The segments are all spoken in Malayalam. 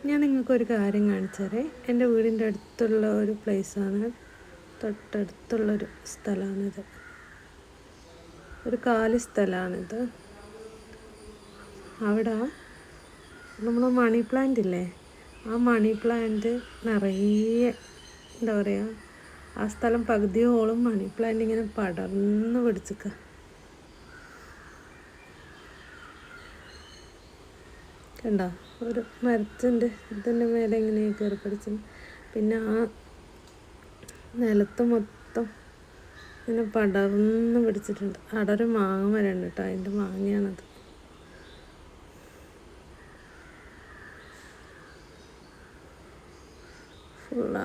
ഞാൻ നിങ്ങൾക്കൊരു കാര്യം കാണിച്ചാൽ എൻ്റെ വീടിൻ്റെ അടുത്തുള്ള ഒരു പ്ലേസാണ്, തൊട്ടടുത്തുള്ളൊരു സ്ഥലമാണിത്. ഒരു കാലി സ്ഥലമാണിത്. അവിടെ നമ്മൾ മണി പ്ലാന്റ് ഇല്ലേ, ആ മണി പ്ലാന്റ് നിറയെ എന്താ പറയുക, ആ സ്ഥലം പകുതിയോളം മണി പ്ലാന്റ് ഇങ്ങനെ പടർന്ന് പിടിച്ചിക്ക. കണ്ടോ, ഒരു മരത്തിൻ്റെ ഇതിൻ്റെ മേലെ ഇങ്ങനെ കയറി പിടിച്ച്, പിന്നെ ആ നിലത്ത് മൊത്തം ഇങ്ങനെ പടർന്ന് പിടിച്ചിട്ടുണ്ട്. അവിടെ ഒരു മാങ്ങ മരമുണ്ട് കേട്ടോ, അതിൻ്റെ മാങ്ങയാണത്.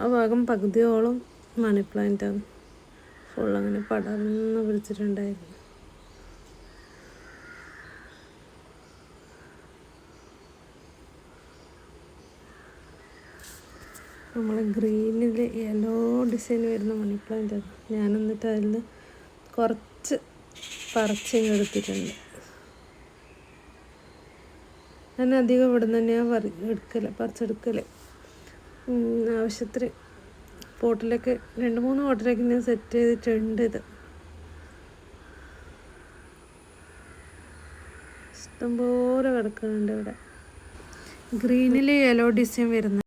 ആ ഭാഗം പകുതിയോളം മണി പ്ലാന്റാണ്. അങ്ങനെ പടർന്ന് പിടിച്ചിട്ടുണ്ടായിരുന്നു. നമ്മൾ ഗ്രീനിൽ യെല്ലോ ഡിസൈൻ വരുന്ന മണി പ്ലാന്റാണ്. ഞാൻ എന്നിട്ട് അതിൽ കുറച്ച് പറിച്ചെടുത്തിട്ടുണ്ട്. ഞാൻ അധികം ഇവിടെ നിന്ന് തന്നെയാണ് പറിച്ചെടുക്കൽ. ആവശ്യത്തിന് പോട്ടിലൊക്കെ 2-3 പോട്ടിലൊക്കെ ഞാൻ സെറ്റ് ചെയ്തിട്ടുണ്ട്. ഇത് ഇഷ്ടംപോലെ കിടക്കുന്നുണ്ട് ഇവിടെ. ഗ്രീനിൽ യെല്ലോ ഡിസൈൻ വരുന്നത്